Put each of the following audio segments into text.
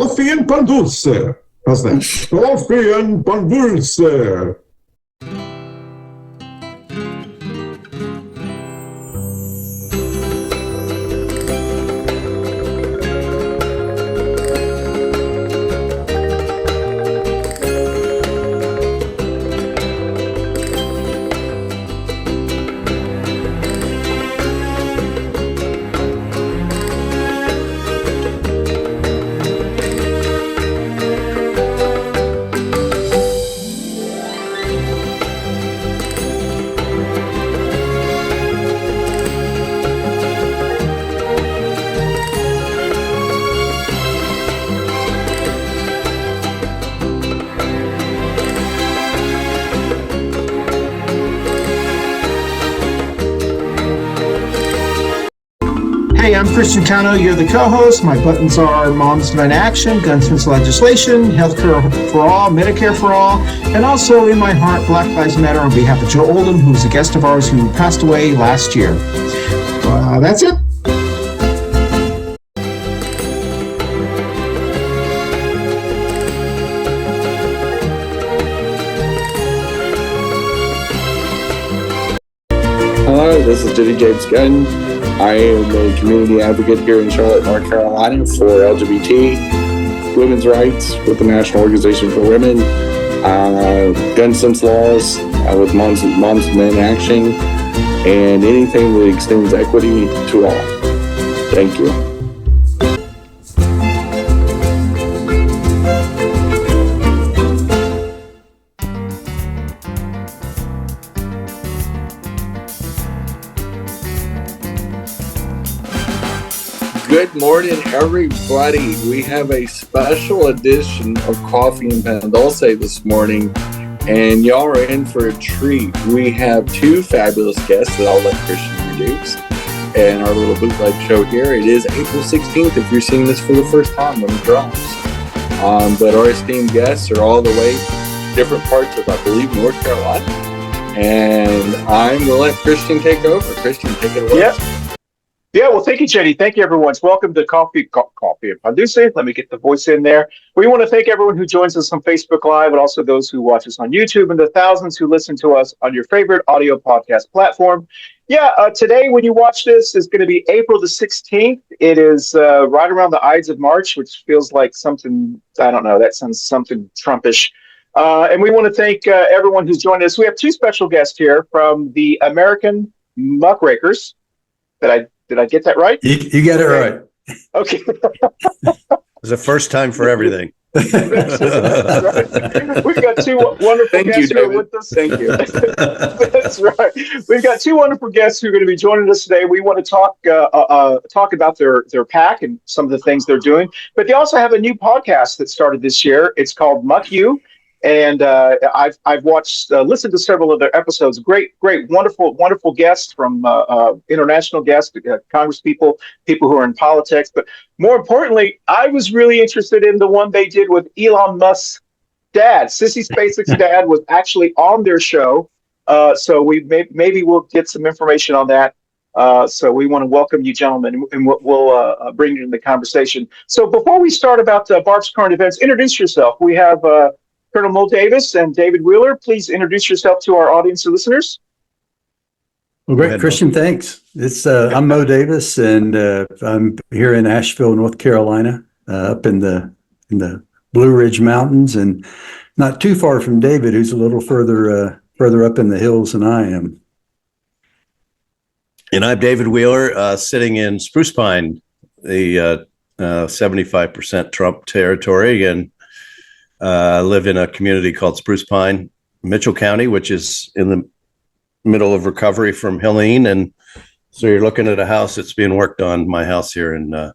Coffee and Pan Dulce. How's that? Coffee and Pan Dulce. Hey, I'm Christian Cano. You're the co-host. My buttons are Moms Demand Action, Gunsmiths Legislation, Healthcare for All, Medicare for All, and also in my heart, Black Lives Matter on behalf of Joe Oldham, who's a guest of ours who passed away last year. That's it. Hello, this is Jenny Gunn. I am a community advocate here in Charlotte, North Carolina for LGBT women's rights with the National Organization for Women, gun sense laws with Moms Demand Action, and anything that extends equity to all. Thank you. Good morning, everybody. We have a special edition of Coffee and Pan Dulce this morning, and y'all are in for a treat. We have two fabulous guests that I'll let Christian introduce, and our little bootleg show here. It is April 16th if you're seeing this for the first time when it drops. But our esteemed guests are all the way different parts of, I believe, North Carolina. And I'm going to let Christian take over. Christian, take it away. Yep. Yeah, well, thank you, Jenny. Thank you, everyone. Welcome to Coffee and Pan Dulce. Let me get the voice in there. We want to thank everyone who joins us on Facebook Live, and also those who watch us on YouTube, and the thousands who listen to us on your favorite audio podcast platform. Yeah, today when you watch this is going to be April the 16th. It is right around the Ides of March, which feels like something, I don't know, that sounds something Trumpish. And we want to thank everyone who's joined us. We have two special guests here from the American Muckrakers. Did I get that right? You get it right. Okay. It's the first time for everything. That's right. We've got two wonderful guests here with us. Thank you. That's right. We've got two wonderful guests who are going to be joining us today. We want to talk about their PAC and some of the things they're doing. But they also have a new podcast that started this year. It's called Muck You. And I've watched, listened to several of their episodes. Great, wonderful guests from international guests, Congress people who are in politics. But more importantly, I was really interested in the one they did with Elon Musk's dad. Sissy Spacek's dad was actually on their show. So we maybe we'll get some information on that. So we want to welcome you, gentlemen, and we'll bring you into the conversation. So before we start about Barb's current events, introduce yourself. We have Colonel Moe Davis and David Wheeler. Please introduce yourself to our audience and listeners. Well, great, Christian. Thanks. I'm Moe Davis, and I'm here in Asheville, North Carolina, up in the Blue Ridge Mountains, and not too far from David, who's a little further up in the hills than I am. And I'm David Wheeler, sitting in Spruce Pine, the 75% Trump territory, and I live in a community called Spruce Pine, Mitchell County, which is in the middle of recovery from Helene. And so you're looking at a house that's being worked on, my house here in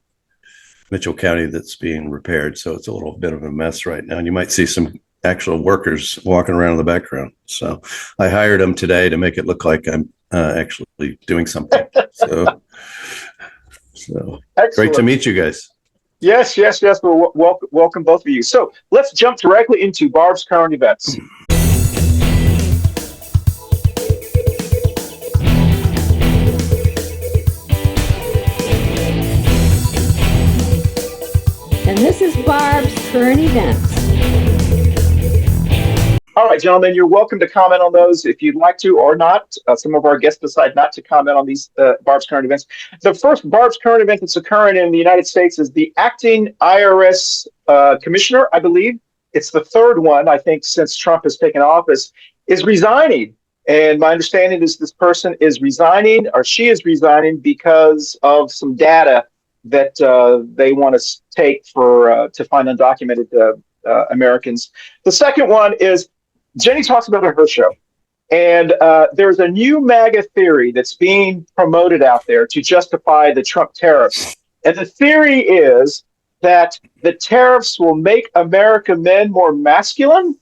Mitchell County, that's being repaired. So it's a little bit of a mess right now. And you might see some actual workers walking around in the background. So I hired them today to make it look like I'm actually doing something. So great to meet you guys. Yes. Well, welcome both of you. So let's jump directly into Barb's current events. And this is Barb's current events. All right, gentlemen, you're welcome to comment on those if you'd like to or not. Some of our guests decide not to comment on these Barb's current events. The first Barb's current event that's occurring in the United States is the acting IRS commissioner, I believe. It's the third one, I think, since Trump has taken office, is resigning. And my understanding is this person is resigning, or she is resigning, because of some data that they want to take to find undocumented Americans. The second one is Jenny talks about it on her show. And there's a new MAGA theory that's being promoted out there to justify the Trump tariffs. And the theory is that the tariffs will make American men more masculine,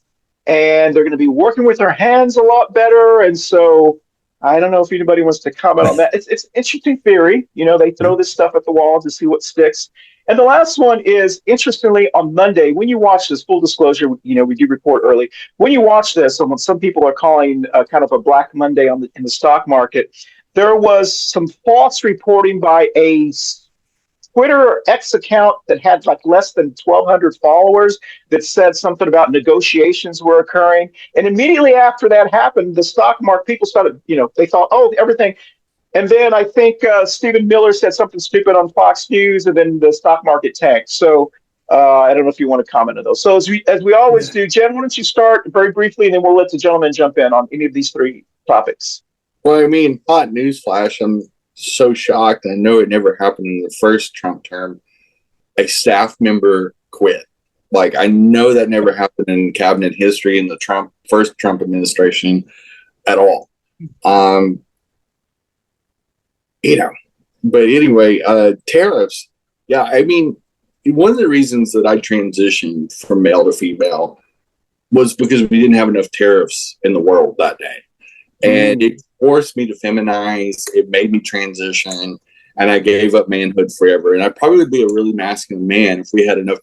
and they're going to be working with their hands a lot better. And so I don't know if anybody wants to comment on that. It's an interesting theory. You know, they throw this stuff at the wall to see what sticks. And the last one is, interestingly, on Monday, when you watch this, full disclosure, you know, we do report early. When you watch this, and what some people are calling kind of a Black Monday in the stock market, there was some false reporting by a Twitter X account that had like less than 1,200 followers that said something about negotiations were occurring. And immediately after that happened, the stock market, people started, you know, they thought, oh, everything. And then I think Stephen Miller said something stupid on Fox News, and then the stock market tanked. So I don't know if you want to comment on those. So as we always do, Jen, why don't you start very briefly, and then we'll let the gentleman jump in on any of these three topics. Well, I mean, hot news flash. I'm so shocked. I know it never happened in the first Trump term. A staff member quit. Like, I know that never happened in cabinet history in the first Trump administration at all. You know, but anyway, tariffs. Yeah, I mean, one of the reasons that I transitioned from male to female was because we didn't have enough tariffs in the world that day. And it forced me to feminize. It made me transition, and I gave up manhood forever. And I'd probably be a really masculine man if we had enough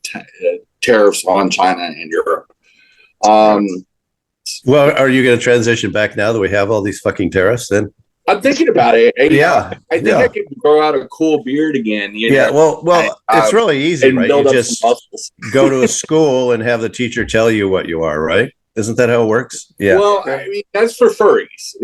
tariffs on China and Europe. Well, are you going to transition back now that we have all these fucking tariffs then? I'm thinking about it. Yeah. I think I could grow out a cool beard again. You know? Well, it's really easy, right? You just go to a school and have the teacher tell you what you are, right? Isn't that how it works? Yeah. Well, I mean, that's for furries.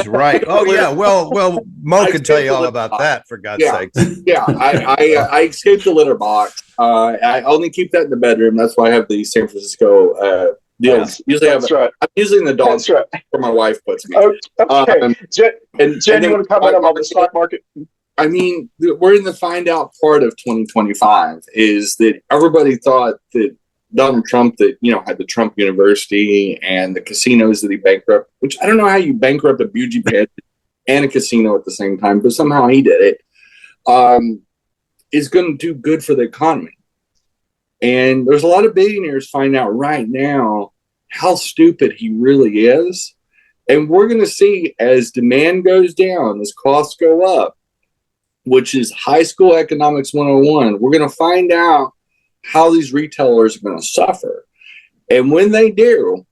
Right. Oh, yeah. Well, Mo can tell you all about that, for God's sake. Yeah, I escaped the litter box. I only keep that in the bedroom. That's why I have the San Francisco deals. Usually I'm using the dog where my wife puts me. Okay. Jen, you want to comment on the stock market? I mean, we're in the find out part of 2025 is that everybody thought that Donald Trump, that, you know, had the Trump University and the casinos that he bankrupt, which I don't know how you bankrupt a beauty pad and a casino at the same time, but somehow he did it, is going to do good for the economy. And there's a lot of billionaires finding out right now how stupid he really is. And we're going to see, as demand goes down, as costs go up, which is high school economics 101, we're going to find out how these retailers are going to suffer. And when they do,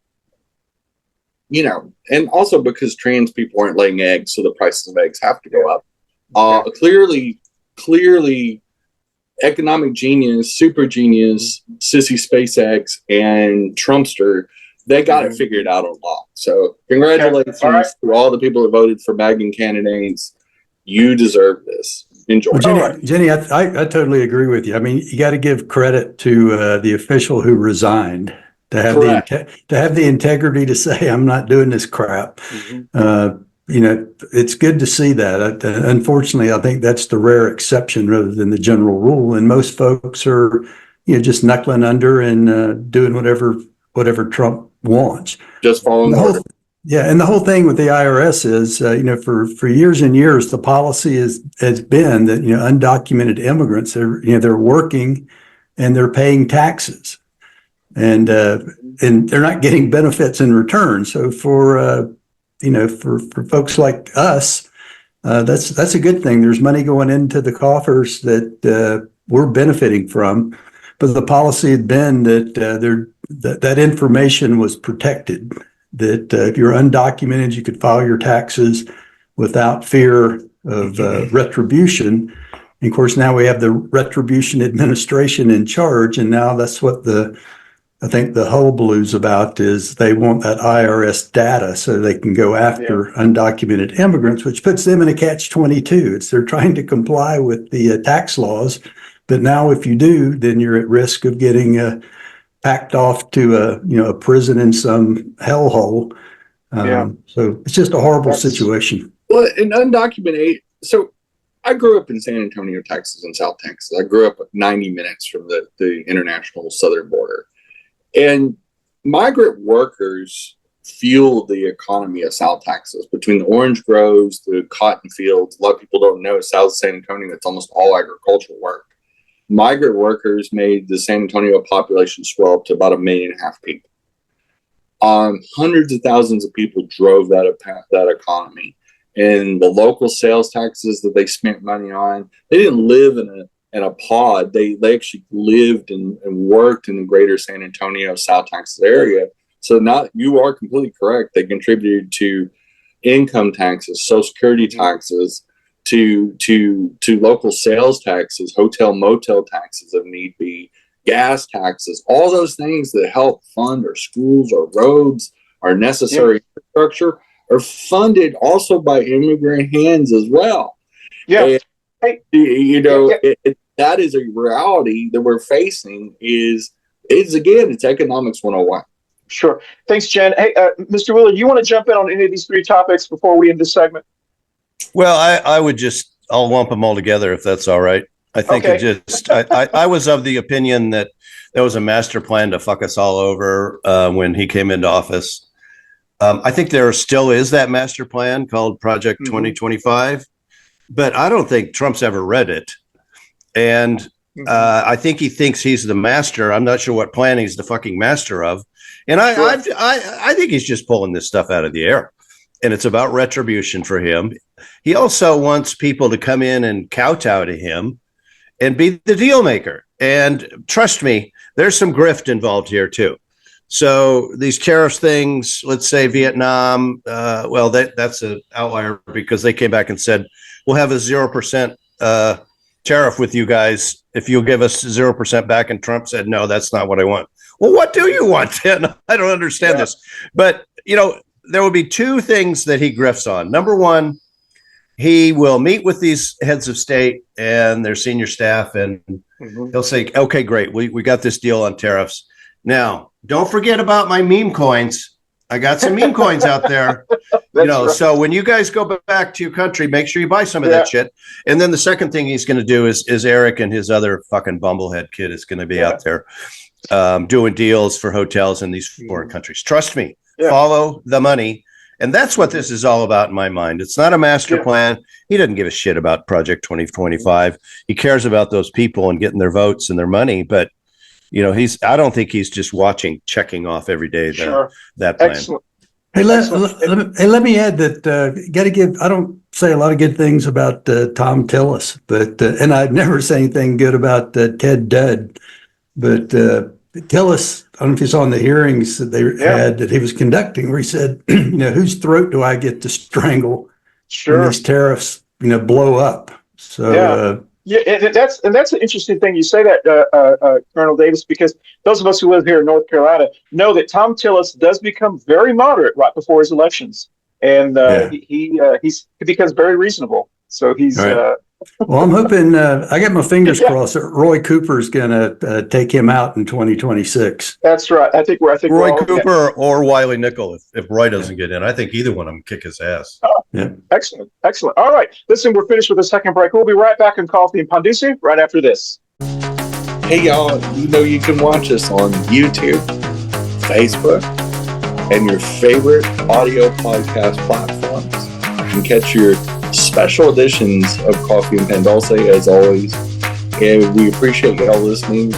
you know, and also because trans people aren't laying eggs, so the prices of eggs have to go up. Clearly, economic genius, super genius, Sissy SpaceX, and Trumpster, they got it figured out on law. So congratulations to all the people that voted for MAGA candidates. You deserve this. Enjoy. Well, Jenny, I totally agree with you. I mean, you got to give credit to the official who resigned to have the integrity to say, I'm not doing this crap. You know, it's good to see that. Unfortunately, I think that's the rare exception rather than the general rule. And most folks are, you know, just knuckling under and doing whatever Trump wants. Just following the order. Yeah, and the whole thing with the IRS is, you know, for years and years, the policy has been that, you know, undocumented immigrants, they're working and they're paying taxes, and they're not getting benefits in return. So for folks like us, that's a good thing. There's money going into the coffers that we're benefiting from, but the policy had been that that information was protected. That if you're undocumented, you could file your taxes without fear of retribution. And of course, now we have the Retribution Administration in charge, and now that's what I think the hullaballoo's about is they want that IRS data so they can go after undocumented immigrants, which puts them in a catch-22. They're trying to comply with the tax laws, but now if you do, then you're at risk of getting packed off to a prison in some hellhole. So it's just a horrible situation. Well, an undocumented, so I grew up in San Antonio, Texas, and South Texas. I grew up 90 minutes from the international southern border. And migrant workers fuel the economy of South Texas. Between the orange groves, the cotton fields, a lot of people don't know South San Antonio, it's almost all agricultural work. Migrant workers made the San Antonio population swell up to about 1.5 million people. Hundreds of thousands of people drove that economy. And the local sales taxes that they spent money on, they didn't live in a pod. They actually lived and worked in the greater San Antonio, South Texas area. So now you are completely correct. They contributed to income taxes, Social Security taxes, to local sales taxes, hotel motel taxes if need be, gas taxes, all those things that help fund our schools, our roads, our necessary infrastructure are funded also by immigrant hands as well. Yeah. And, that is a reality that we're facing is again, it's economics 101. Sure. Thanks, Jen. Hey, Mr. Wheeler, do you want to jump in on any of these three topics before we end this segment? Well, I'll lump them all together if that's all right. I think I was of the opinion that there was a master plan to fuck us all over when he came into office. I think there still is that master plan called Project 2025, but I don't think Trump's ever read it. And I think he thinks he's the master. I'm not sure what plan he's the fucking master of. And I think he's just pulling this stuff out of the air. And it's about retribution for him. He also wants people to come in and kowtow to him and be the deal maker. And trust me, there's some grift involved here too. So these tariffs things, let's say Vietnam, that's an outlier because they came back and said, we'll have a 0% tariff with you guys if you'll give us 0% back. And Trump said, no, that's not what I want. Well, what do you want then? I don't understand this. But, there will be two things that he grifts on. Number one, he will meet with these heads of state and their senior staff, and he'll say, okay, great. We got this deal on tariffs. Now, don't forget about my meme coins. I got some meme coins out there. So when you guys go back to your country, make sure you buy some of that shit. And then the second thing he's going to do is Eric and his other fucking bumblehead kid is going to be out there doing deals for hotels in these foreign countries. Trust me. Follow the money. And that's what this is all about in my mind. It's not a master plan. He doesn't give a shit about Project 2025. He cares about those people and getting their votes and their money. But, I don't think he's just checking off every day that plan. Excellent. Hey, let me add that I don't say a lot of good things about Tom Tillis, but and I'd never say anything good about Ted Dudd. But Tillis, I don't know if you saw in the hearings that they had that he was conducting, where he said, whose throat do I get to strangle when these tariffs, blow up? So that's an interesting thing you say that, Colonel Davis, because those of us who live here in North Carolina know that Tom Tillis does become very moderate right before his elections, and he becomes very reasonable. So he's. Right. Well, I'm hoping I got my fingers crossed that Roy Cooper's going to take him out in 2026. That's right. I think Roy Cooper or Wiley Nickel if Roy doesn't get in. I think either one of them kick his ass. Oh, excellent. All right. Listen, we're finished with the second break. We'll be right back on Coffee and Pan Dulce right after this. Hey, y'all, you can watch us on YouTube, Facebook, and your favorite audio podcast platforms. You can catch your special editions of Coffee and Pan Dulce, as always. And we appreciate y'all listening.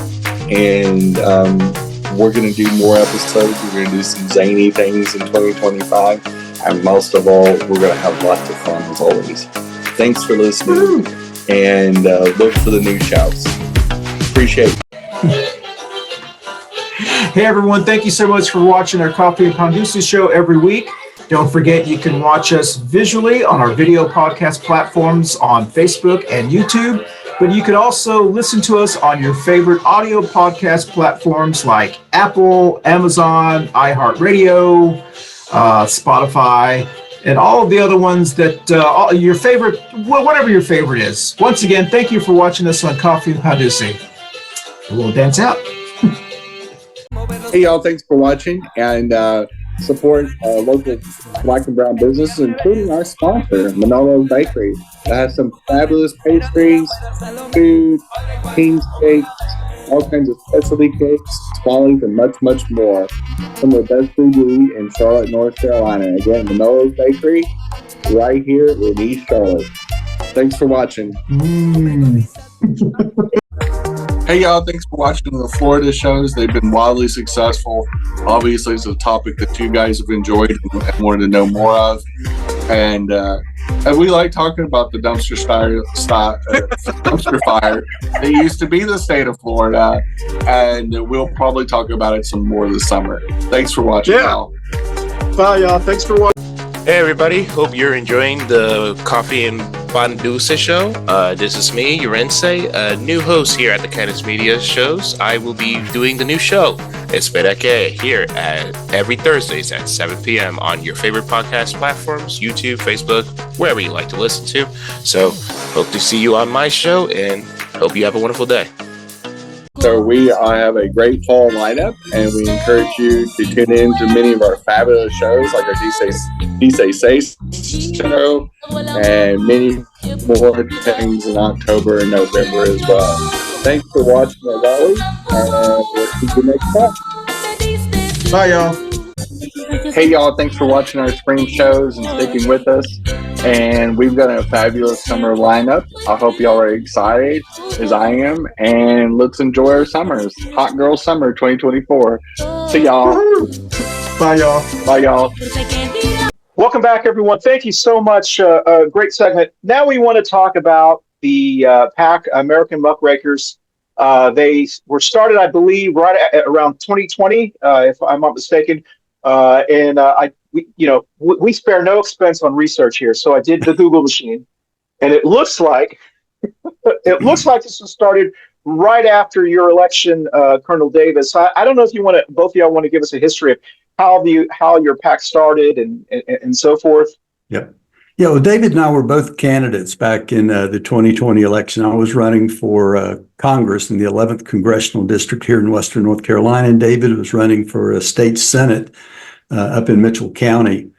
And we're going to do more episodes. We're going to do some zany things in 2025. And most of all, we're going to have lots of fun, as always. Thanks for listening. And look for the new shows. Appreciate it. Hey, everyone. Thank you so much for watching our Coffee and Pan Dulce show every week. Don't forget, you can watch us visually on our video podcast platforms on Facebook and YouTube. But you can also listen to us on your favorite audio podcast platforms like Apple, Amazon, iHeartRadio, Spotify, and all of the other ones that your favorite, whatever your favorite is. Once again, thank you for watching us on Coffee Pan Dulce. We'll dance out. Hey, y'all, thanks for watching, and support local Black and brown businesses, including our sponsor, Manolo Bakery. That has some fabulous pastries, food, king cakes, all kinds of specialty cakes, swallows, and much, much more. Some of the best food you eat in Charlotte, North Carolina. Again, Manolo's Bakery, right here in East Charlotte. Thanks for watching. Hey, y'all, thanks for watching the Florida shows. They've been wildly successful. Obviously, it's a topic that you guys have enjoyed and wanted to know more of. And we like talking about the dumpster fire. They used to be the state of Florida, and we'll probably talk about it some more this summer. Thanks for watching, y'all. Bye, y'all. Thanks for watching. Hey everybody, hope you're enjoying the Coffee Pan Dulce Show. This is me, Yorense, a new host here at the Cannis Media Shows. I will be doing the new show, Espera Que, here every Thursdays at 7 p.m. on your favorite podcast platforms, YouTube, Facebook, wherever you like to listen to. So, hope to see you on my show, and hope you have a wonderful day. So we have a great fall lineup, and we encourage you to tune in to many of our fabulous shows, like our Say show, and many more things in October and November as well. Thanks for watching, as always, and we'll see you next time. Bye, y'all. Hey, y'all, thanks for watching our spring shows and sticking with us. And we've got a fabulous summer lineup. I hope y'all are excited as I am. And let's enjoy our summers. Hot Girl Summer 2024. See y'all. Bye, y'all. Bye, y'all. Welcome back, everyone. Thank you so much. Great segment. Now we want to talk about the PAC, American Muckrakers. They were started, I believe, right at around 2020, if I'm not mistaken. We spare no expense on research here. So I did the Google machine, and it looks like this was started right after your election, Colonel Davis. I don't know if both of y'all want to give us a history of how your PAC started and so forth. Yeah. Yeah, well, David and I were both candidates back in the 2020 election. I was running for Congress in the 11th Congressional District here in Western North Carolina, and David was running for a state Senate up in Mitchell County.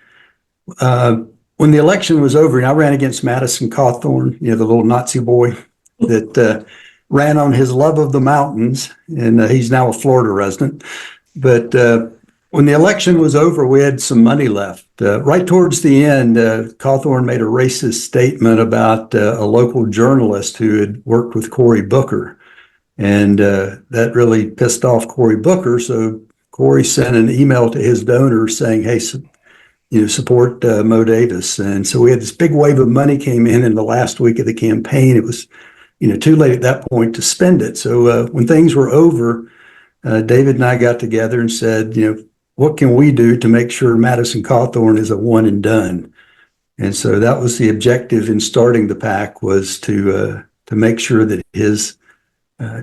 When the election was over, and I ran against Madison Cawthorn, the little Nazi boy that ran on his love of the mountains, and he's now a Florida resident. But when the election was over, we had some money left. Right towards the end, Cawthorn made a racist statement about a local journalist who had worked with Cory Booker. And that really pissed off Cory Booker. So Cory sent an email to his donors saying, hey, support Moe Davis. And so we had this big wave of money came in the last week of the campaign. It was, too late at that point to spend it. So when things were over, David and I got together and said, what can we do to make sure Madison Cawthorn is a one and done? And so that was the objective in starting the PAC, was to make sure that his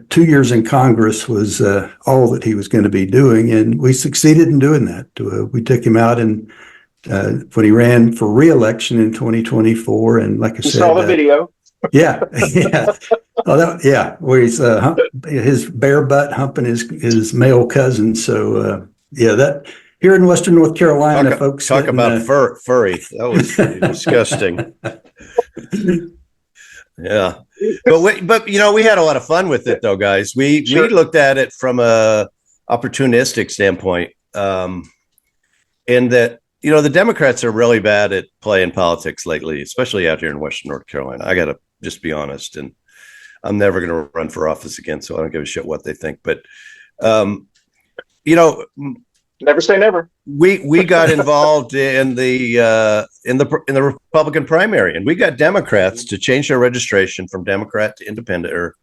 2 years in Congress was all that he was going to be doing. And we succeeded in doing that. We took him out and when he ran for re-election in 2024. And like I said, saw the video. Yeah. Yeah. Where he's his bare butt humping his male cousin. So, that here in Western North Carolina, folks. Talk about furry. That was disgusting. Yeah. But we had a lot of fun with it though, guys. We looked at it from a opportunistic standpoint. In that, the Democrats are really bad at playing politics lately, especially out here in Western North Carolina. I got to just be honest, and I'm never going to run for office again, so I don't give a shit what they think. But, never say never. We got involved in the Republican primary, and we got Democrats to change their registration from Democrat to independent or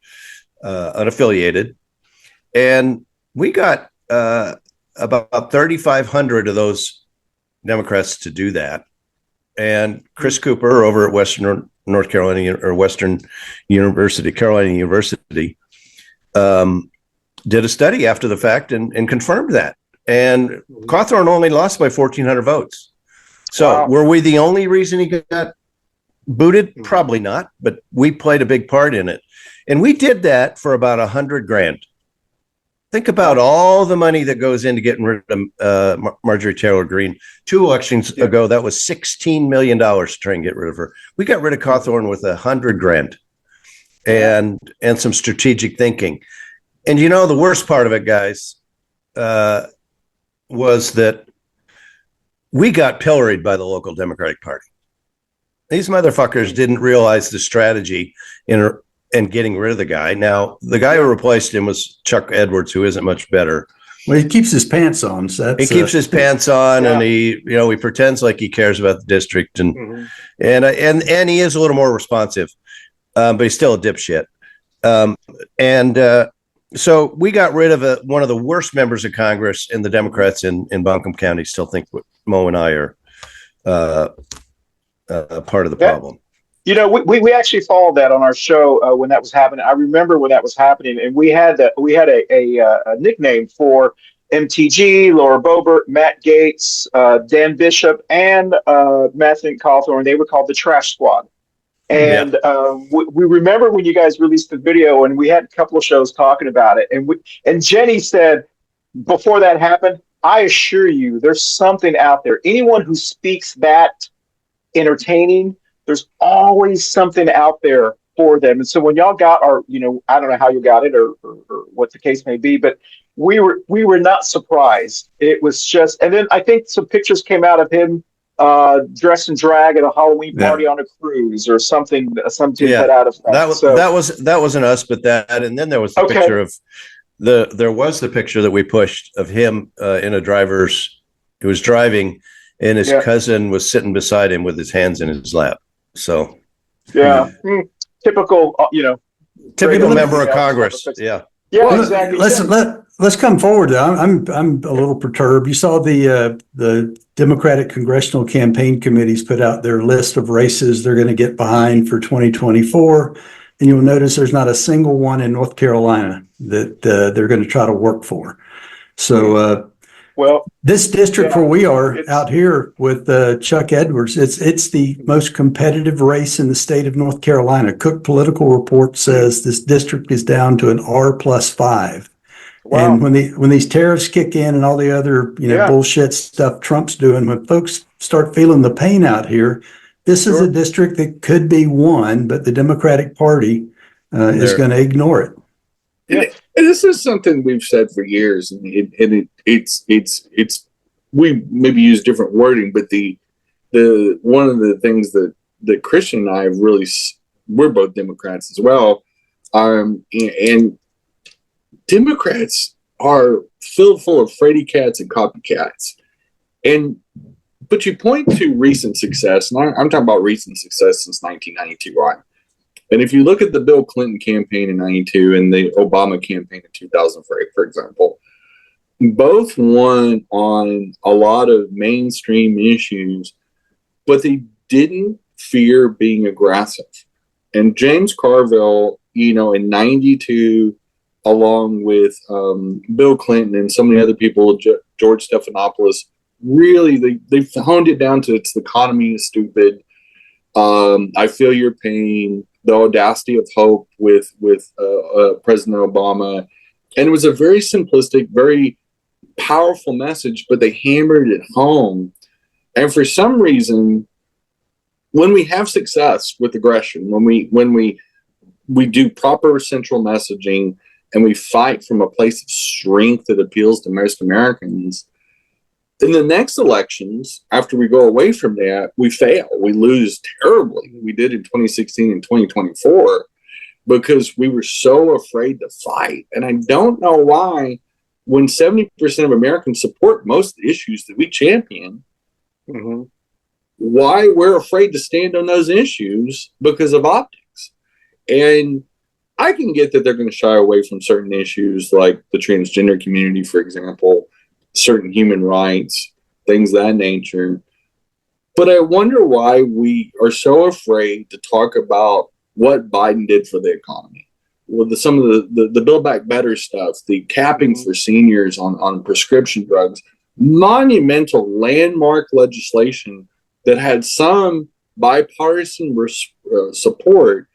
unaffiliated, and we got about 3,500 of those Democrats to do that. And Chris Cooper over at Western North Carolina or Western University, Carolina University, did a study after the fact and confirmed that. And Cawthorn only lost by 1,400 votes. So were we the only reason he got booted? Probably not, but we played a big part in it. And we did that for about $100,000. Think about all the money that goes into getting rid of Marjorie Taylor Greene. 2 elections ago, that was $16 million to try and get rid of her. We got rid of Cawthorn with $100,000 and some strategic thinking. And you know, the worst part of it, guys, was that we got pilloried by the local Democratic Party. These motherfuckers didn't realize the strategy in getting rid of the guy. Now, the guy who replaced him was Chuck Edwards, who isn't much better. Well, he keeps his pants on. So he keeps his pants on, and he pretends like he cares about the district, and he is a little more responsive, but he's still a dipshit. So we got rid of one of the worst members of Congress, and the Democrats in Buncombe County still think Moe and I are part of the problem. You know, we actually followed that on our show when that was happening. I remember when that was happening, and we had a nickname for MTG, Laura Boebert, Matt Gaetz, Dan Bishop, and Matthew Cawthorn. They were called the Trash Squad. And we remember when you guys released the video, and we had a couple of shows talking about it. And Jenny said before that happened, I assure you, there's something out there. Anyone who speaks that entertaining, there's always something out there for them. And so when y'all got our, I don't know how you got it or what the case may be, but we were not surprised. It was just, and then I think some pictures came out of him dressed in drag at a Halloween party on a cruise or something put out of that. That wasn't us, but that, and then there was the picture of there was the picture that we pushed of him in a driver's, he was driving, and his cousin was sitting beside him with his hands in his lap. So, typical, typical member of Congress. Yeah. Well, exactly. Let's come forward. I'm a little perturbed. You saw the Democratic Congressional Campaign Committees put out their list of races they're going to get behind for 2024, and you'll notice there's not a single one in North Carolina that they're going to try to work for. So, this district where we are out here with Chuck Edwards, it's the most competitive race in the state of North Carolina. Cook Political Report says this district is down to an R+5. Wow. And when these tariffs kick in and all the other bullshit stuff Trump's doing, when folks start feeling the pain out here, this is a district that could be won, but the Democratic Party is going to ignore it. Yeah. And this is something we've said for years, and it's we maybe use different wording, but the one of the things that Christian and I really, we're both Democrats as well, and Democrats are filled full of fraidy cats and copycats, but you point to recent success, and I'm talking about recent success since 1992 on. And if you look at the Bill Clinton campaign in 92 and the Obama campaign in 2008, for example, both won on a lot of mainstream issues, but they didn't fear being aggressive. And James Carville, in 92, along with Bill Clinton and so many other people, George Stephanopoulos, really, they honed it down to it's the economy is stupid. I feel your pain. The audacity of hope with President Obama. And it was a very simplistic, very powerful message, but they hammered it home. And for some reason, when we have success with aggression, when we do proper central messaging and we fight from a place of strength that appeals to most Americans, in the next elections, after we go away from that, we fail. We lose terribly. We did in 2016 and 2024 because we were so afraid to fight. And I don't know why, when 70% of Americans support most of the issues that we champion, why we're afraid to stand on those issues because of optics. And I can get that they're going to shy away from certain issues like the transgender community, for example, certain human rights, things of that nature. But I wonder why we are so afraid to talk about what Biden did for the economy. Well, some of the Build Back Better stuff, the capping for seniors on prescription drugs, monumental landmark legislation that had some bipartisan support.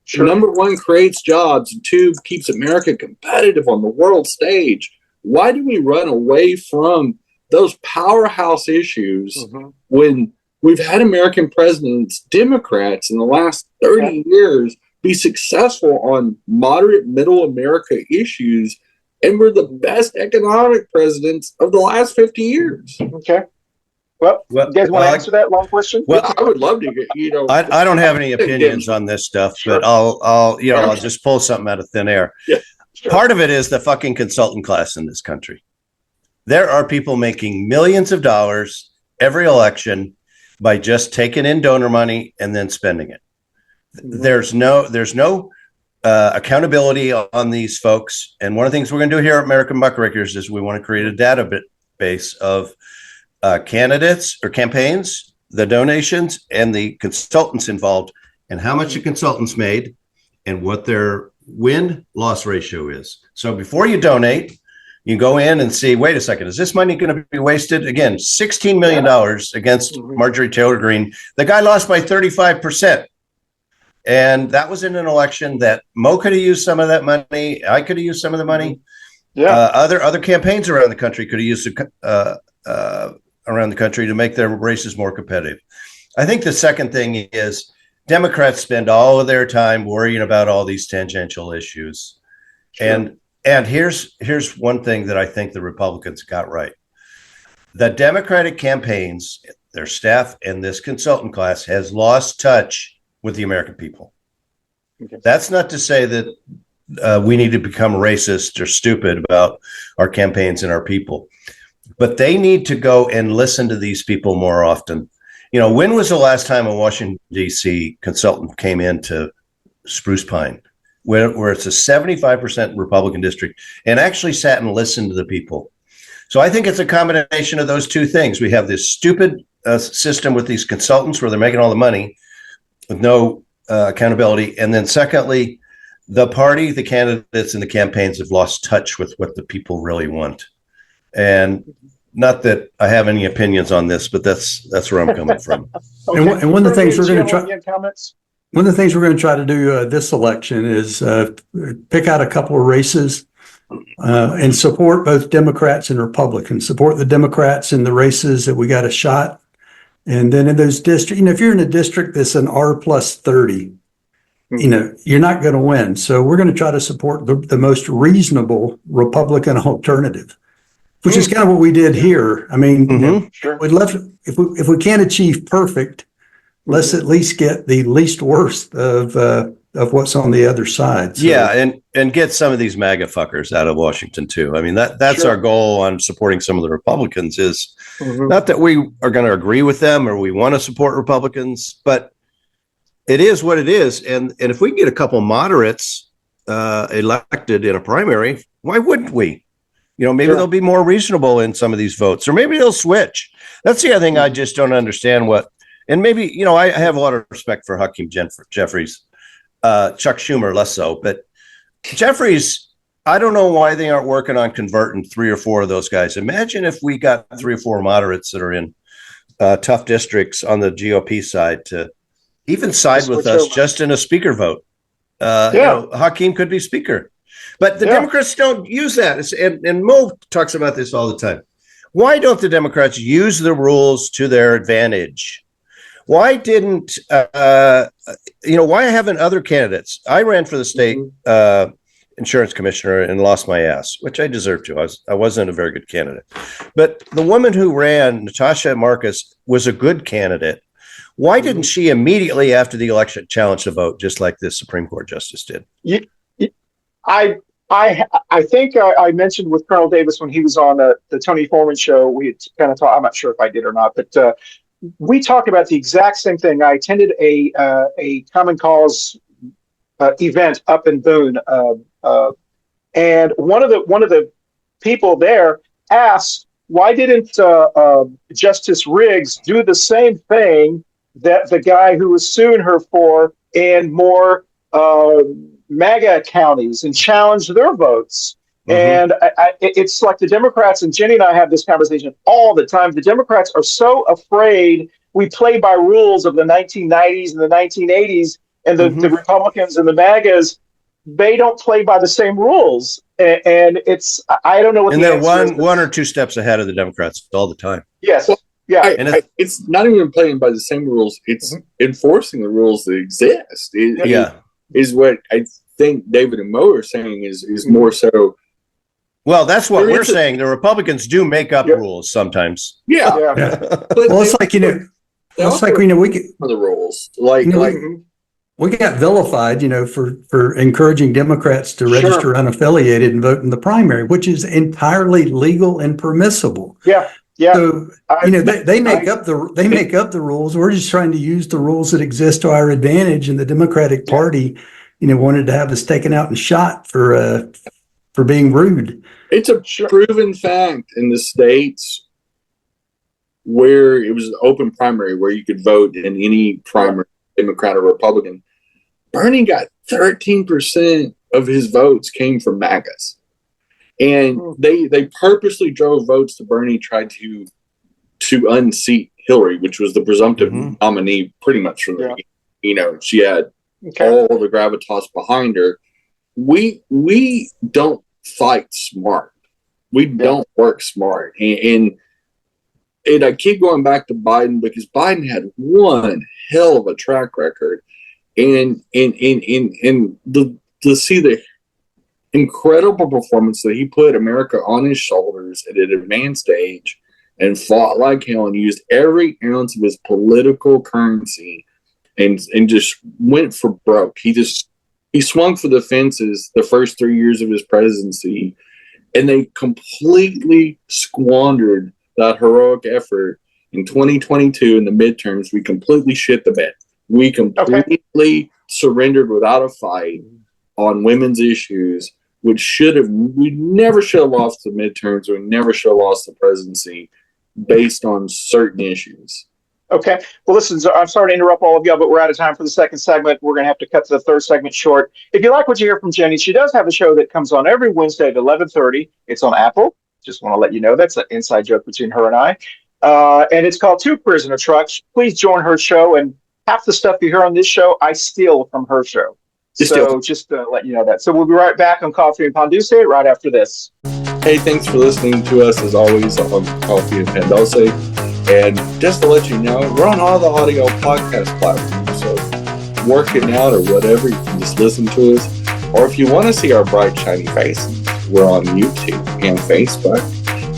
Sure. Number one, creates jobs, and two, keeps America competitive on the world stage. Why do we run away from those powerhouse issues when we've had American presidents, Democrats, in the last 30 years be successful on moderate middle America issues, and we're the best economic presidents of the last 50 years? Okay. Well, you guys want to answer that long question? Well, I would love to get, I don't have any opinions on this stuff, but I'll just pull something out of thin air. Yeah, sure. Part of it is the fucking consultant class in this country. There are people making millions of dollars every election by just taking in donor money and then spending it. There's no accountability on these folks. And one of the things we're going to do here at American Muckrakers is we want to create a database of candidates or campaigns, the donations, and the consultants involved, and how much the consultants made and what their win-loss ratio is. So before you donate, you go in and see, wait a second, is this money going to be wasted? Again, $16 million against Marjorie Taylor Greene. The guy lost by 35%. And that was in an election that Mo could have used some of that money. I could have used some of the money. Yeah. Other campaigns around the country could have used around the country to make their races more competitive. I think the second thing is Democrats spend all of their time worrying about all these tangential issues. Sure. And here's one thing that I think the Republicans got right. The Democratic campaigns, their staff, and this consultant class has lost touch with the American people. Okay. That's not to say that we need to become racist or stupid about our campaigns and our people, but they need to go and listen to these people more often. When was the last time a Washington, D.C. consultant came into Spruce Pine, where it's a 75% Republican district, and actually sat and listened to the people? So I think it's a combination of those two things. We have this stupid system with these consultants where they're making all the money with no accountability. And then secondly, the party, the candidates, and the campaigns have lost touch with what the people really want. And not that I have any opinions on this, but that's where I'm coming from. Okay. And one of the things we're going to try. One of the things we're going to try to do this election is pick out a couple of races and support both Democrats and Republicans. Support the Democrats in the races that we got a shot. And then in those districts, if you're in a district that's an R+30, you're not going to win. So we're going to try to support the most reasonable Republican alternative, which is kind of what we did here. I mean, Sure. we'd love if we can't achieve perfect, let's at least get the least worst of what's on the other side. So, yeah, and get some of these MAGA fuckers out of Washington too. I mean, that's our goal on supporting some of the Republicans is not that we are going to agree with them or we want to support Republicans, but it is what it is. And if we can get a couple moderates elected in a primary, why wouldn't we? Maybe they'll be more reasonable in some of these votes, or maybe they'll switch. That's the other thing I just don't understand and maybe, I have a lot of respect for Hakeem Jeffries, Chuck Schumer less so, but Jeffries, I don't know why they aren't working on converting 3 or 4 of those guys. Imagine if we got 3 or 4 moderates that are in tough districts on the GOP side to even side with us just in a speaker vote. Hakeem could be speaker, but the Democrats don't use that. And Mo talks about this all the time. Why don't the Democrats use the rules to their advantage? Why didn't, why haven't other candidates? I ran for the state insurance commissioner and lost my ass, which I deserved to. I wasn't a very good candidate. But the woman who ran, Natasha Marcus, was a good candidate. Why didn't she immediately after the election challenge the vote, just like this Supreme Court justice did? I think I mentioned with Colonel Davis when he was on the Tony Foreman show, we had kind of talked, I'm not sure if I did or not, but we talked about the exact same thing. I attended a Common Cause event up in Boone, and one of the people there asked why didn't Justice Riggs do the same thing that the guy who was suing her for in more MAGA counties and challenge their votes? And it's like the Democrats, and Jenny and I have this conversation all the time. The Democrats are so afraid we play by rules of the 1990s and the 1980s, and the Republicans and the MAGAs, they don't play by the same rules. And it's, I don't know what and the they're answer is. one or two steps ahead of the Democrats all the time. Yes. Well, yeah. It's not even playing by the same rules. It's enforcing the rules that exist. Is what I think David and Moe are saying is more so. Well, that's what we're saying. The Republicans do make up rules sometimes. Yeah. But well, it's like, it's like, we get for the rules. Like, we got vilified, for encouraging Democrats to register unaffiliated and vote in the primary, which is entirely legal and permissible. Yeah. So, they make up the rules. We're just trying to use the rules that exist to our advantage. And the Democratic Party, wanted to have us taken out and shot for being rude. It's a proven fact in the states where it was an open primary, where you could vote in any primary, Democrat or Republican. Bernie got 13% of his votes came from MAGAs. And they purposely drove votes to Bernie, tried to unseat Hillary, which was the presumptive nominee pretty much from the, she had all the gravitas behind her. We don't fight smart. We don't work smart. And I keep going back to Biden because Biden had one hell of a track record. And to see the incredible performance that he put America on his shoulders at an advanced age and fought like hell and used every ounce of his political currency and just went for broke. He swung for the fences the first 3 years of his presidency, and they completely squandered that heroic effort. In 2022, in the midterms, we completely shit the bed. We completely surrendered without a fight on women's issues, we never should have lost the midterms. We never should have lost the presidency based on certain issues. Okay. Well, listen, I'm sorry to interrupt all of y'all, but we're out of time for the second segment. We're going to have to cut to the third segment short. If you like what you hear from Jenny, she does have a show that comes on every Wednesday at 11:30. It's on Apple. Just want to let you know that's an inside joke between her and I. And it's called Two Queers in a Truck. Please join her show. And half the stuff you hear on this show, I steal from her show. Just to let you know that. So we'll be right back on Coffee and Pan Dulce right after this. Hey, thanks for listening to us as always on Coffee and Pan Dulce. And just to let you know, we're on all the audio podcast platforms. So working out or whatever, you can just listen to us. Or if you want to see our bright, shiny faces, we're on YouTube and Facebook.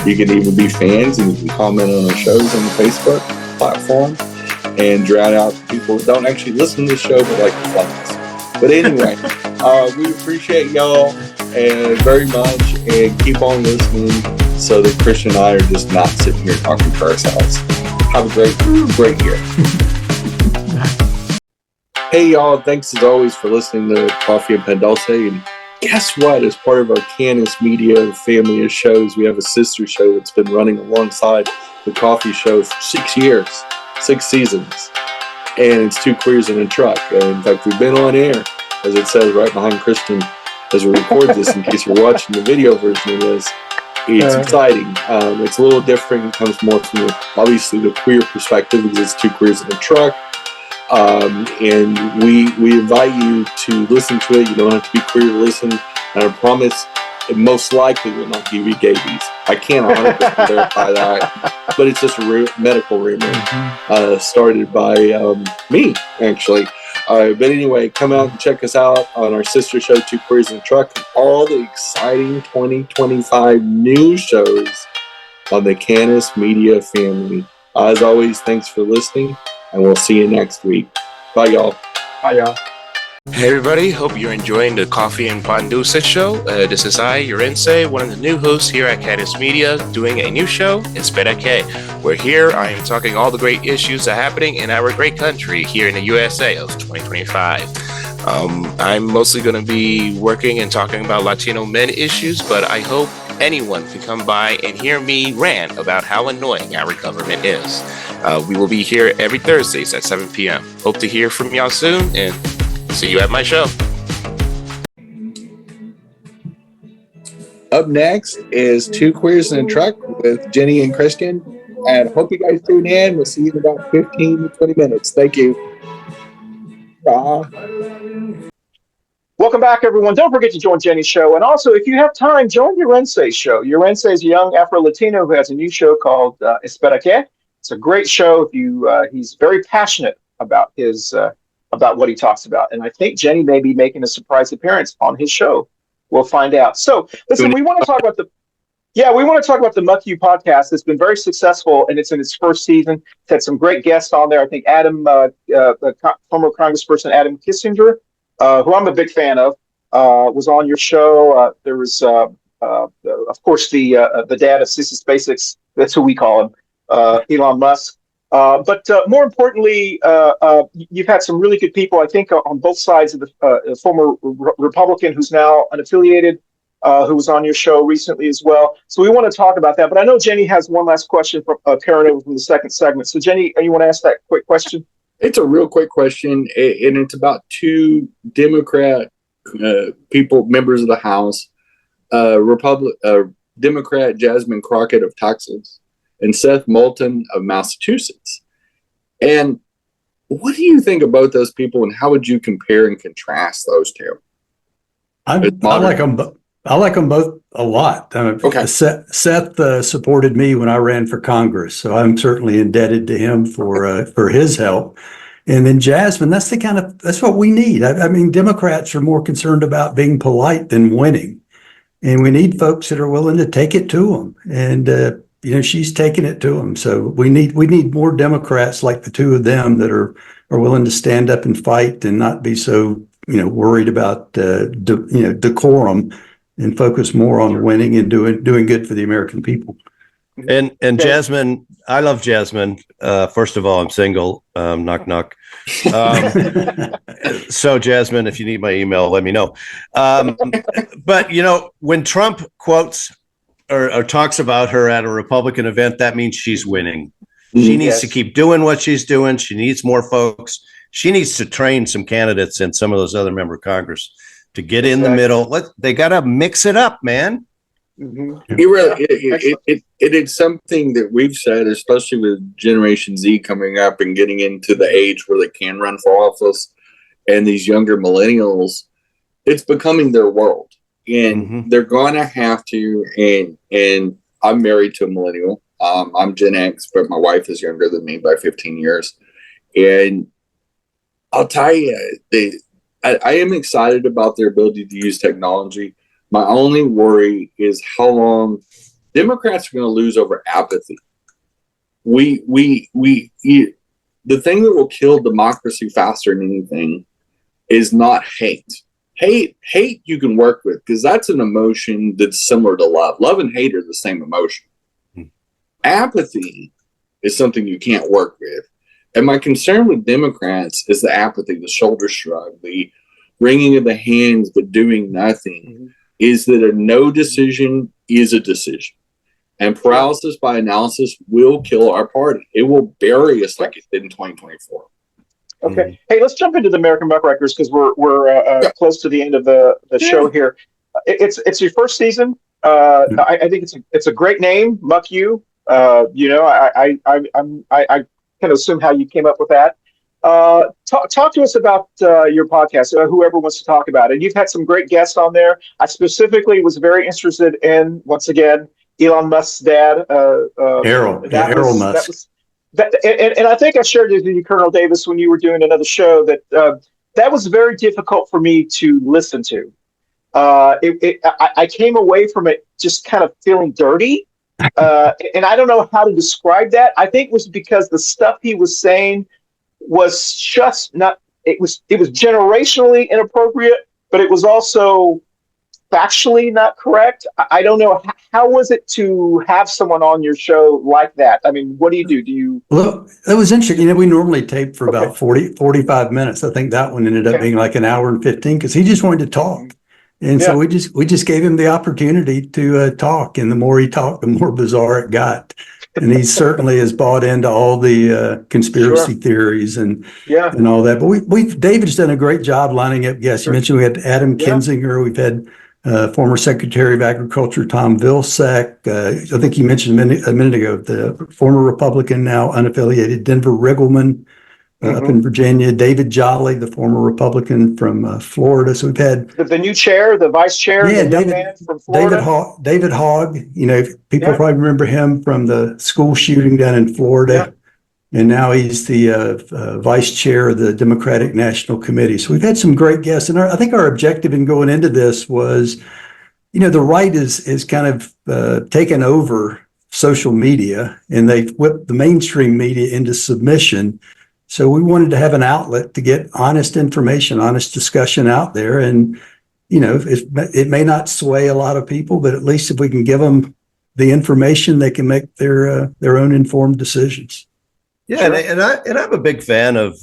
You can even be fans and you can comment on our shows on the Facebook platform and drown out people who don't actually listen to the show but like the flies. But anyway, we appreciate y'all and very much, and keep on listening so that Christian and I are just not sitting here talking to ourselves. Have a great year. Hey y'all, thanks as always for listening to Coffee and Pan Dulce. And guess what? As part of our Cannis Media family of shows, we have a sister show that's been running alongside the Coffee Show for 6 years, 6 seasons. And it's Two Queers in a Truck. And in fact, we've been on air, as it says right behind Christian, as we record this, in case you're watching the video version of this. It's exciting. It's a little different. It comes more from obviously the queer perspective because it's Two Queers in a Truck. And we invite you to listen to it. You don't have to be queer to listen. And I promise it most likely will not give you scabies. I can't 100% verify that, but it's just a medical rumor started by me, actually. But anyway, come out and check us out on our sister show, Two Queers in a Truck, and all the exciting 2025 news shows on the Cannis Media family. As always, thanks for listening, and we'll see you next week. Bye, y'all. Bye, y'all. Hey everybody, hope you're enjoying the Coffee and Pan Dulce Show. This is I, Yorense, one of the new hosts here at Cannis Media, doing a new show, Espera Que. We're here, I am talking all the great issues that are happening in our great country here in the USA of 2025. I'm mostly going to be working and talking about Latino men issues, but I hope anyone can come by and hear me rant about how annoying our government is. We will be here every Thursdays at 7 p.m. Hope to hear from y'all soon, and see you at my show. Up next is Two Queers in a Truck with Jenny and Christian. And hope you guys tune in. We'll see you in about 15 to 20 minutes. Thank you. Bye. Welcome back, everyone. Don't forget to join Jenny's show. And also, if you have time, join Yorense's show. Yorense is a young Afro-Latino who has a new show called Espera Que. It's a great show. He's very passionate about about what he talks about. And I think Jenny may be making a surprise appearance on his show. We'll find out. So, listen, we want to talk about the Muck You podcast. It's been very successful, and it's in its first season. It's had some great guests on there. I think former Congressperson Adam Kissinger, who I'm a big fan of, was on your show. There was, of course, the dad of Sissy SpaceX. That's who we call him, Elon Musk. But more importantly, you've had some really good people, I think, on both sides of the former Republican who's now unaffiliated, who was on your show recently as well. So we want to talk about that. But I know Jenny has one last question from Karen over from the second segment. So Jenny, you want to ask that quick question? It's a real quick question, and it's about two Democrat people, members of the House, Democrat Jasmine Crockett of Texas and Seth Moulton of Massachusetts. And what do you think about those people, and how would you compare and contrast those two? I like them. I like them both a lot. Okay. Seth supported me when I ran for Congress, so I'm certainly indebted to him for his help. And then Jasmine, that's what we need. I mean, Democrats are more concerned about being polite than winning, and we need folks that are willing to take it to them. And she's taking it to them. So we need more Democrats like the two of them that are willing to stand up and fight and not be so worried about decorum, and focus more on winning and doing good for the American people. And Jasmine, I love Jasmine. First of all, I'm single. Knock knock. So Jasmine, if you need my email, let me know. But when Trump quotes or talks about her at a Republican event, that means she's winning. She needs to keep doing what she's doing. She needs more folks. She needs to train some candidates and some of those other member of Congress to get in the middle. They got to mix it up, man. Mm-hmm. It is something that we've said, especially with Generation Z coming up and getting into the age where they can run for office, and these younger millennials, it's becoming their world, and they're going to have to. And I'm married to a millennial. I'm Gen X, but my wife is younger than me by 15 years, and I'll tell you, I am excited about their ability to use technology. My only worry is how long Democrats are going to lose over apathy. The thing that will kill democracy faster than anything is not hate. Hate you can work with, because that's an emotion that's similar to love. Love and hate are the same emotion. Apathy is something you can't work with. And my concern with Democrats is the apathy, the shoulder shrug, the wringing of the hands but doing nothing, is that a no decision is a decision. And paralysis by analysis will kill our party. It will bury us like it did in 2024. Okay. Hey, let's jump into the American Muckrakers, because we're close to the end of the show here. It's your first season. I think it's a great name, Muck You. I kind of assume how you came up with that. Talk to us about your podcast, whoever wants to talk about it. You've had some great guests on there. I specifically was very interested in, once again, Elon Musk's dad, Harold Musk. And I think I shared it with you, Colonel Davis, when you were doing another show, that was very difficult for me to listen to. I came away from it just kind of feeling dirty. And I don't know how to describe that. I think it was because the stuff he was saying was just not, it was generationally inappropriate, but it was also factually not correct. I don't know. How was it to have someone on your show like that? I mean, what do you do? Well, it was interesting. We normally tape for about 45 minutes. I think that one ended up being like an hour and 15, because he just wanted to talk. And so we just gave him the opportunity to talk, and the more he talked, the more bizarre it got. And he certainly has bought into all the conspiracy theories and all that. But David's done a great job lining up guests. You mentioned we had Adam Kinzinger. We've had former Secretary of Agriculture Tom Vilsack. I think you mentioned a minute ago the former Republican, now unaffiliated Denver Riggleman. Up in Virginia, David Jolly, the former Republican from Florida. So we've had the new chair, the vice chair, the young man from Florida. David Hogg. People probably remember him from the school shooting down in Florida. Yeah. And now he's the vice chair of the Democratic National Committee. So we've had some great guests. And I think our objective in going into this was, the right is kind of taken over social media, and they've whipped the mainstream media into submission. So we wanted to have an outlet to get honest information, honest discussion out there. And, it may not sway a lot of people, but at least if we can give them the information, they can make their own informed decisions. Yeah. Sure. And I'm a big fan of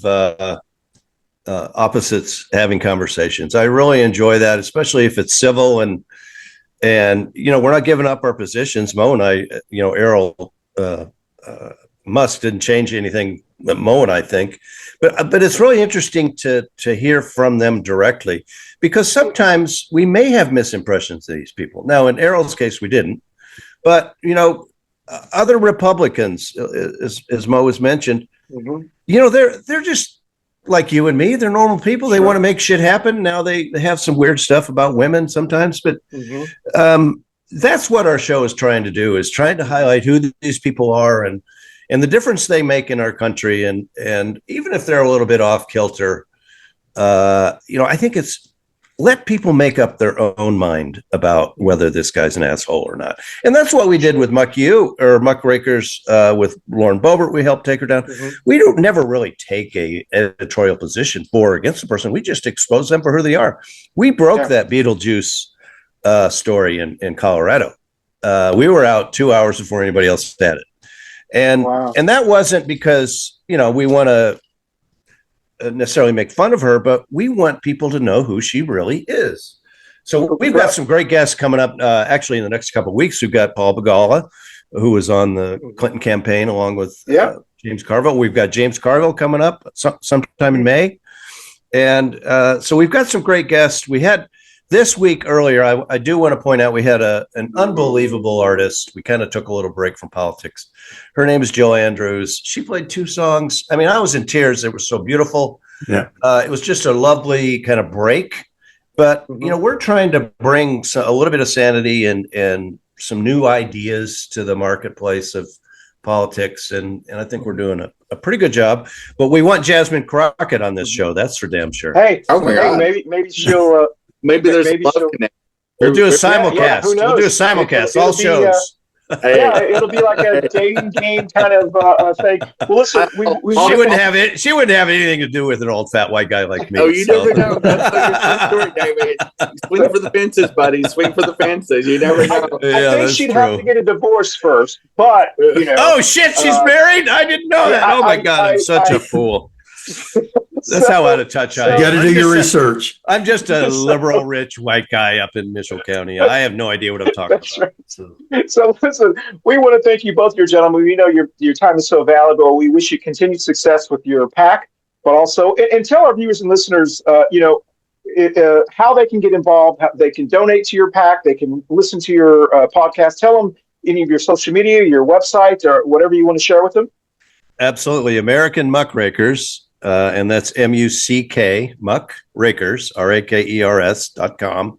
opposites having conversations. I really enjoy that, especially if it's civil and we're not giving up our positions. Moe and I, Errol Musk didn't change anything that Moe and I think, but it's really interesting to hear from them directly, because sometimes we may have misimpressions of these people. Now, in Errol's case, we didn't, but other Republicans, as Moe has mentioned, they're just like you and me. They're normal people. They want to make shit happen. Now they have some weird stuff about women sometimes, but that's what our show is trying to do, is trying to highlight who these people are and the difference they make in our country. And even if they're a little bit off kilter, I think it's let people make up their own mind about whether this guy's an asshole or not. And that's what we did with Muckrakers, with Lauren Boebert. We helped take her down. We don't never really take a editorial position for or against the person. We just expose them for who they are. We broke that Beetlejuice story in Colorado. We were out 2 hours before anybody else had it. And that wasn't because, we want to necessarily make fun of her, but we want people to know who she really is. So we've got some great guests coming up. Actually, in the next couple of weeks, we've got Paul Begala, who was on the Clinton campaign along with James Carville. We've got James Carville coming up sometime in May. And so we've got some great guests. We had this week earlier, I do want to point out we had an unbelievable artist. We kind of took a little break from politics. Her name is Jill Andrews. She played 2 songs. I mean, I was in tears. It was so beautiful. Yeah. It was just a lovely kind of break. But, we're trying to bring a little bit of sanity and some new ideas to the marketplace of politics. And I think we're doing a pretty good job. But we want Jasmine Crockett on this show. That's for damn sure. Hey, maybe she'll... Maybe there's a love connection. We'll do a simulcast. We'll do a simulcast. All shows. It'll be like a dating game kind of thing. Well, listen, she wouldn't have it. She wouldn't have anything to do with an old fat white guy like me. Oh, you never know. That's your story, David. Swing for the fences, buddy. Swing for the fences. You never know. I think she'd have to get a divorce first, but Oh shit, she's married. I didn't know that. Oh my god, I'm such a fool. That's how out of touch I am. You got to do your research. I'm just a liberal, rich white guy up in Mitchell County. I have no idea what I'm talking about. Right. So listen, we want to thank you both, your gentlemen. We know your time is so valuable. We wish you continued success with your PAC, but also and tell our viewers and listeners, how they can get involved, how they can donate to your PAC, they can listen to your podcast. Tell them any of your social media, your website, or whatever you want to share with them. Absolutely, American Muckrakers. And that's MUCK, Muckrakers, RAKERS.com.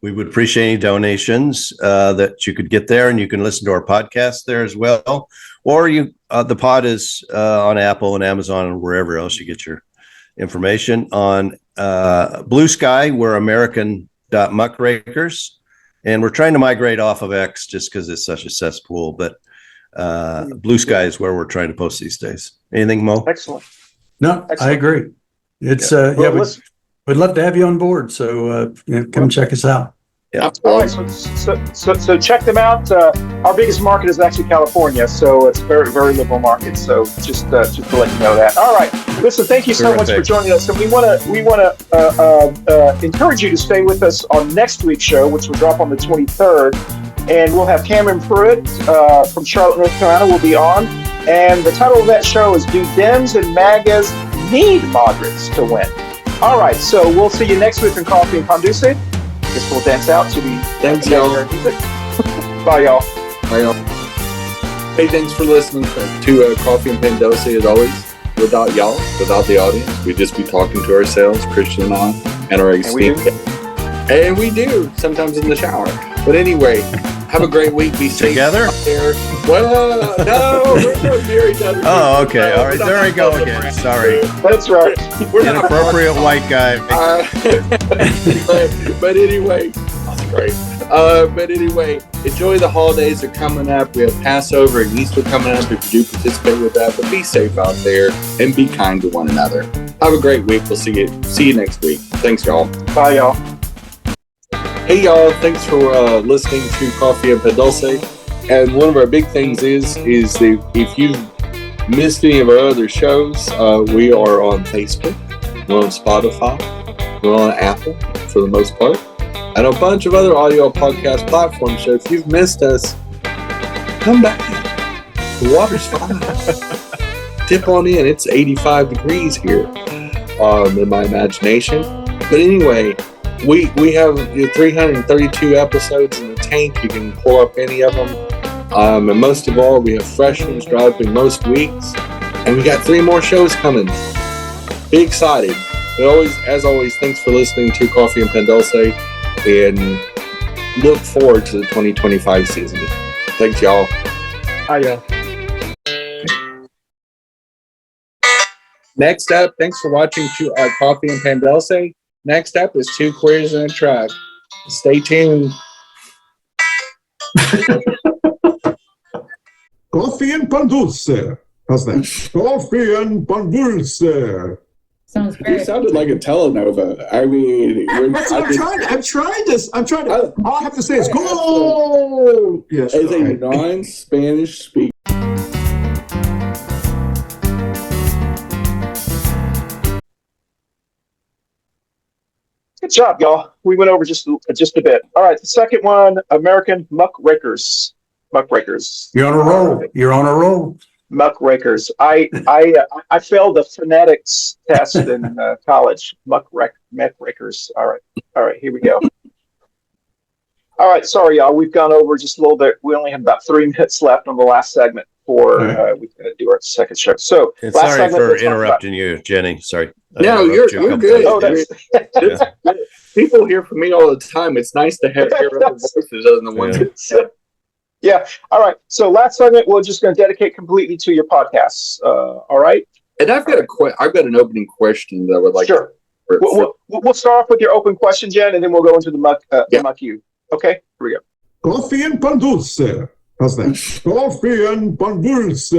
We would appreciate any donations that you could get there, and you can listen to our podcast there as well. Or the pod is on Apple and Amazon and wherever else you get your information. On Blue Sky, we're American.Muckrakers, and we're trying to migrate off of X just because it's such a cesspool. But Blue Sky is where we're trying to post these days. Anything, Moe? Excellent. No, I agree. It's we'd love to have you on board. So come check us out. Yeah. All right, so check them out. Our biggest market is actually California, so it's a very, very liberal market. So just to let you know that. All right, listen, thank you so much for joining us. And we want to encourage you to stay with us on next week's show, which will drop on the 23rd, and we'll have Cameron Pruitt from Charlotte, North Carolina, will be on. And the title of that show is "Do Dems and MAGAs Need Moderates to Win?" All right, so we'll see you next week on Coffee and Pan Dulce. Guess we'll dance out to the Thanks, y'all. Bye, y'all. Bye, y'all. Hey, thanks for listening to Coffee and Pan Dulce as always. Without y'all, without the audience, we'd just be talking to ourselves, Christian and I, and our esteemed guests. And we do, sometimes in the shower. But anyway, have a great week. Be safe Together? out there. Well, no, we're not married. Oh, okay. All right. There we go again. Sorry. That's right. Inappropriate white guy. But anyway, that's great. But anyway, enjoy the holidays that are coming up. We have Passover and Easter coming up if you do participate with that. But be safe out there and be kind to one another. Have a great week. We'll see you next week. Thanks, y'all. Bye, y'all. Hey, y'all. Thanks for listening to Coffee and Pan Dulce. And one of our big things is that if you missed any of our other shows, we are on Facebook, we're on Spotify, we're on Apple for the most part, and a bunch of other audio podcast platforms. So if you've missed us, come back. The water's fine. Dip on in. It's 85 degrees here in my imagination. But anyway, we have 332 episodes in the tank. You can pull up any of them. And most of all, we have fresh ones dropping most weeks. And we got 3 more shows coming. Be excited. But as always, thanks for listening to Coffee and Pan Dulce. And look forward to the 2025 season. Thanks, y'all. Hiya. Next up, thanks for watching Coffee and Pan Dulce. Next up is 2 Queers and a Track. Stay tuned. Coffee and Pan Dulce. How's that? Coffee and Pan Dulce. Sounds You great. sounded like a telenova. I mean, I'm trying this. All I have to say is go. Yes. as a non-Spanish speaker. Good job, y'all. We went over just a bit. All right, the second one, American Muckrakers. Muckrakers. You're on a roll. You're on a roll. Muckrakers. I failed the phonetics test in college. Muckrakers. All right. Here we go. All right. Sorry, y'all. We've gone over just a little bit. We only have about 3 minutes left on the last segment before we do our second show. So, Sorry for interrupting you, Jenny. Sorry. No, you're good. Oh, that's good. People hear from me all the time. It's nice to hear other voices other than the ones. Yeah. All right. So last segment, we're just going to dedicate completely to your podcasts. All right. And I've got an opening question that I would like. Sure. We'll start off with your open question, Jen, and then we'll go into the muck you. Okay. Here we go. Coffee and Pan Dulce. How's that? Coffee and Pan Dulce.